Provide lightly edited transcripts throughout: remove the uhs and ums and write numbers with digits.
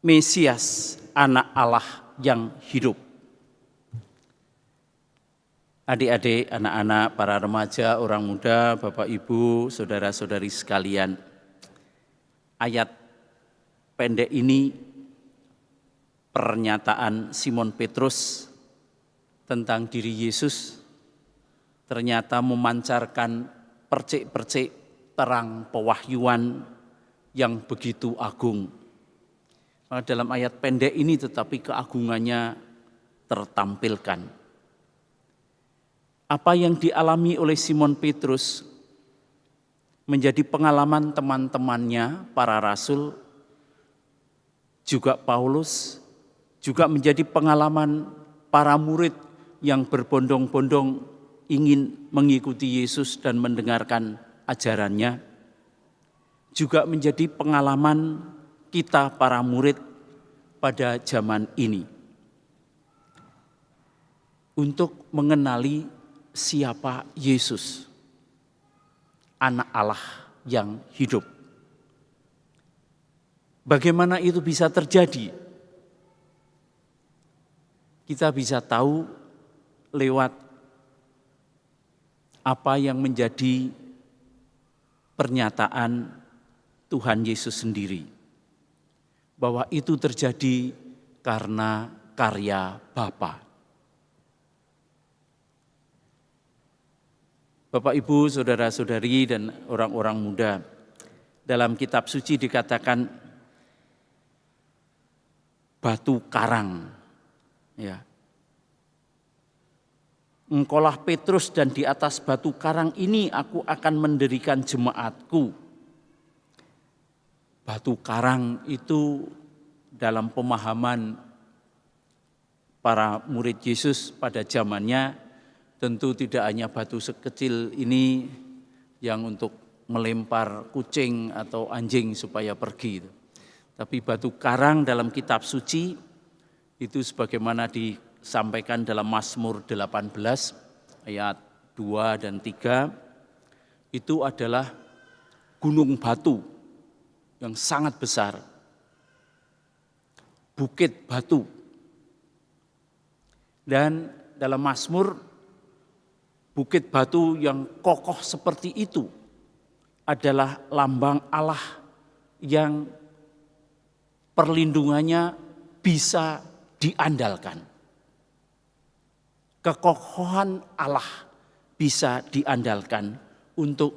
Mesias, anak Allah yang hidup. Adik-adik, anak-anak, para remaja, orang muda, Bapak Ibu, saudara-saudari sekalian. Ayat pendek ini pernyataan Simon Petrus tentang diri Yesus ternyata memancarkan percik-percik terang pewahyuan yang begitu agung. Dalam ayat pendek ini tetapi keagungannya tertampilkan. Apa yang dialami oleh Simon Petrus menjadi pengalaman teman-temannya, para rasul, juga Paulus, juga menjadi pengalaman para murid yang berbondong-bondong ingin mengikuti Yesus dan mendengarkan ajarannya, juga menjadi pengalaman kita para murid pada zaman ini untuk mengenali siapa Yesus, anak Allah yang hidup. Bagaimana itu bisa terjadi? Kita bisa tahu lewat apa yang menjadi pernyataan Tuhan Yesus sendiri. Bahwa itu terjadi karena karya Bapa. Bapak, Ibu, saudara-saudari, dan orang-orang muda, dalam kitab suci dikatakan batu karang. Ya. Engkaulah Petrus dan di atas batu karang ini aku akan mendirikan jemaatku. Batu karang itu dalam pemahaman para murid Yesus pada zamannya tentu tidak hanya batu sekecil ini yang untuk melempar kucing atau anjing supaya pergi. Tapi batu karang dalam kitab suci itu sebagaimana disampaikan dalam Mazmur 18 ayat 2 dan 3 itu adalah gunung batu yang sangat besar. Bukit batu. Dan dalam Mazmur bukit batu yang kokoh seperti itu adalah lambang Allah yang perlindungannya bisa diandalkan. Kekokohan Allah bisa diandalkan untuk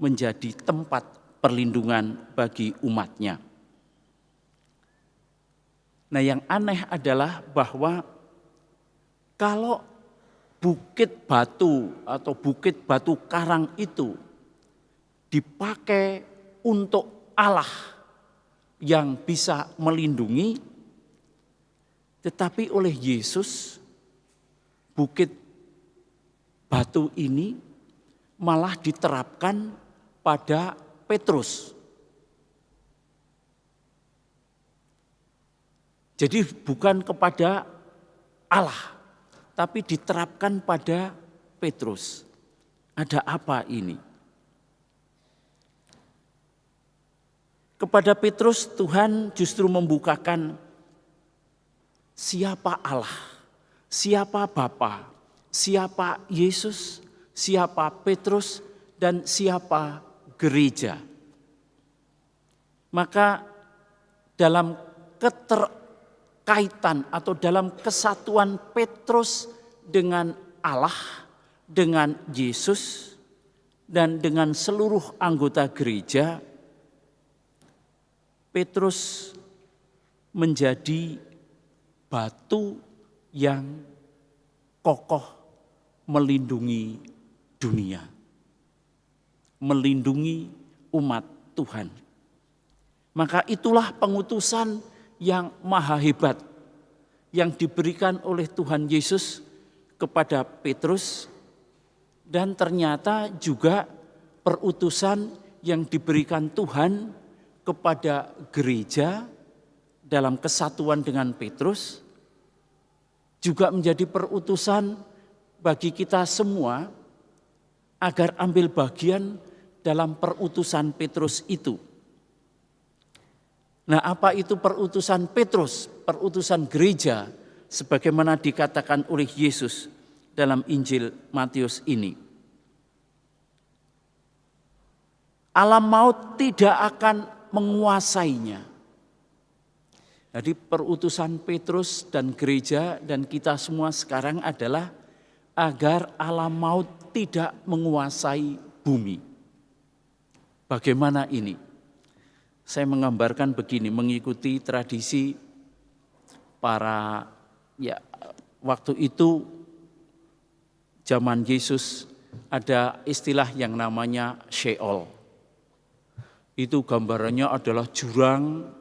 menjadi tempat perlindungan bagi umatnya. Nah, yang aneh adalah bahwa kalau bukit batu atau bukit batu karang itu dipakai untuk Allah yang bisa melindungi, tetapi oleh Yesus bukit batu ini malah diterapkan pada Petrus. Jadi bukan kepada Allah, tapi diterapkan pada Petrus. Ada apa ini? Kepada Petrus Tuhan justru membukakan siapa Allah, siapa Bapa, siapa Yesus, siapa Petrus, dan siapa gereja. Maka dalam keterkaitan atau dalam kesatuan Petrus dengan Allah, dengan Yesus, dan dengan seluruh anggota gereja, Petrus menjadi batu yang kokoh melindungi dunia, melindungi umat Tuhan. Maka itulah pengutusan yang maha hebat yang diberikan oleh Tuhan Yesus kepada Petrus, dan ternyata juga perutusan yang diberikan Tuhan kepada gereja dalam kesatuan dengan Petrus, juga menjadi perutusan bagi kita semua agar ambil bagian dalam perutusan Petrus itu. Nah, apa itu perutusan Petrus, perutusan gereja, sebagaimana dikatakan oleh Yesus dalam Injil Matius ini? Alam maut tidak akan menguasainya. Jadi perutusan Petrus dan gereja dan kita semua sekarang adalah agar alam maut tidak menguasai bumi. Bagaimana ini? Saya menggambarkan begini, mengikuti tradisi para waktu itu zaman Yesus ada istilah yang namanya Sheol. Itu gambarannya adalah jurang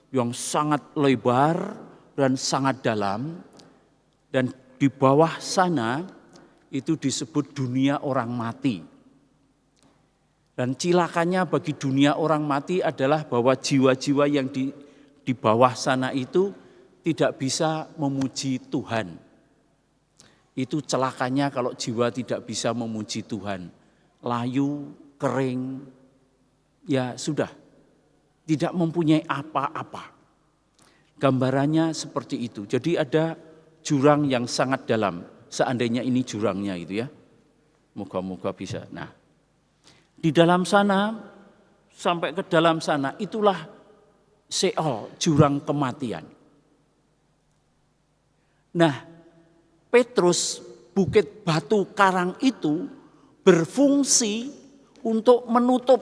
yang sangat lebar dan sangat dalam, dan di bawah sana itu disebut dunia orang mati. Dan cilakannya bagi dunia orang mati adalah bahwa jiwa-jiwa yang di bawah sana itu tidak bisa memuji Tuhan. Itu celakanya kalau jiwa tidak bisa memuji Tuhan. Layu, kering, ya sudah, tidak mempunyai apa-apa. Gambarannya seperti itu. Jadi ada jurang yang sangat dalam. Seandainya ini jurangnya itu ya. Moga-moga bisa. Nah, di dalam sana, sampai ke dalam sana, itulah Sheol, jurang kematian. Nah, Petrus, bukit batu karang itu berfungsi untuk menutup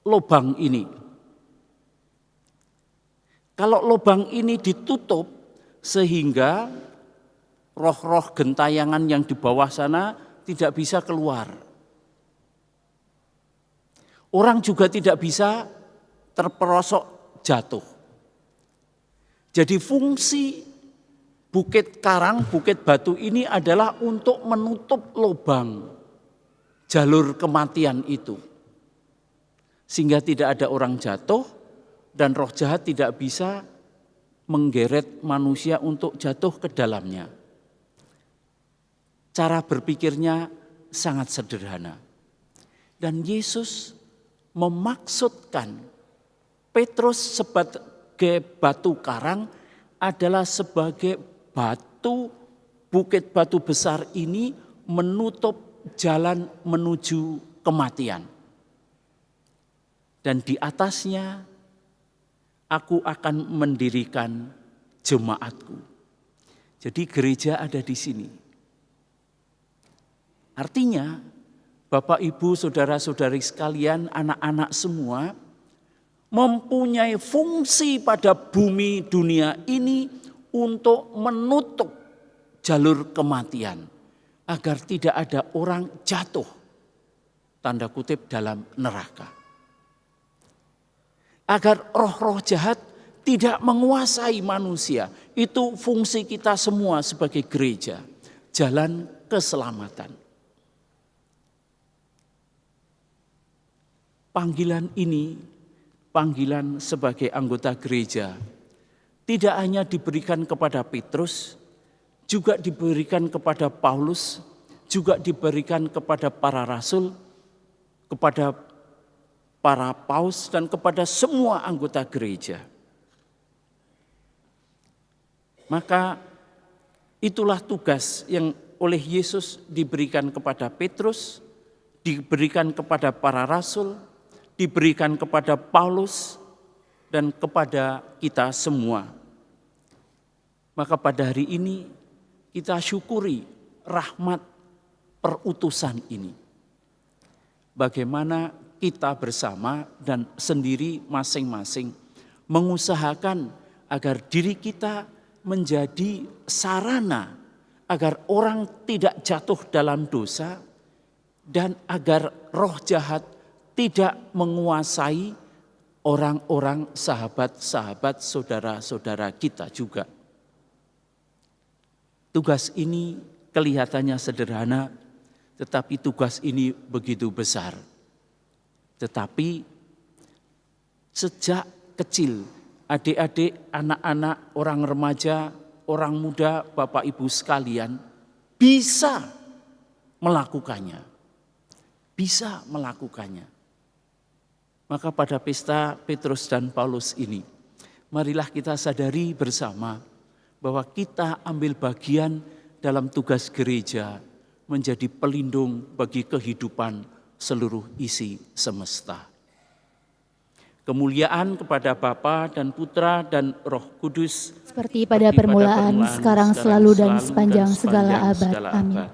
lubang ini. Kalau lubang ini ditutup sehingga roh-roh gentayangan yang di bawah sana tidak bisa keluar. Orang juga tidak bisa terperosok jatuh. Jadi fungsi bukit karang, bukit batu ini adalah untuk menutup lubang jalur kematian itu. Sehingga tidak ada orang jatuh dan roh jahat tidak bisa menggeret manusia untuk jatuh ke dalamnya. Cara berpikirnya sangat sederhana. Dan Yesus memaksudkan Petrus sebagai batu karang adalah sebagai batu, bukit batu besar ini menutup jalan menuju kematian. Dan di atasnya aku akan mendirikan jemaatku. Jadi gereja ada di sini. Artinya Bapak, Ibu, saudara-saudari sekalian, anak-anak semua mempunyai fungsi pada bumi dunia ini untuk menutup jalur kematian agar tidak ada orang jatuh, tanda kutip, dalam neraka. Agar roh-roh jahat tidak menguasai manusia. Itu fungsi kita semua sebagai gereja, jalan keselamatan. Panggilan ini, panggilan sebagai anggota gereja, tidak hanya diberikan kepada Petrus, juga diberikan kepada Paulus, juga diberikan kepada para rasul, kepada para paus, dan kepada semua anggota gereja. Maka itulah tugas yang oleh Yesus diberikan kepada Petrus, diberikan kepada para rasul, diberikan kepada Paulus dan kepada kita semua. Maka pada hari ini kita syukuri rahmat perutusan ini. Bagaimana kita bersama dan sendiri masing-masing mengusahakan agar diri kita menjadi sarana agar orang tidak jatuh dalam dosa dan agar roh jahat tidak menguasai orang-orang, sahabat-sahabat, saudara-saudara kita juga. Tugas ini kelihatannya sederhana, tetapi tugas ini begitu besar. Tetapi sejak kecil, adik-adik, anak-anak, orang remaja, orang muda, Bapak Ibu sekalian, bisa melakukannya. Bisa melakukannya. Maka pada pesta Petrus dan Paulus ini, marilah kita sadari bersama bahwa kita ambil bagian dalam tugas gereja menjadi pelindung bagi kehidupan seluruh isi semesta. Kemuliaan kepada Bapa dan Putra dan Roh Kudus, seperti pada permulaan, sekarang, selalu, dan sepanjang segala abad. Amin.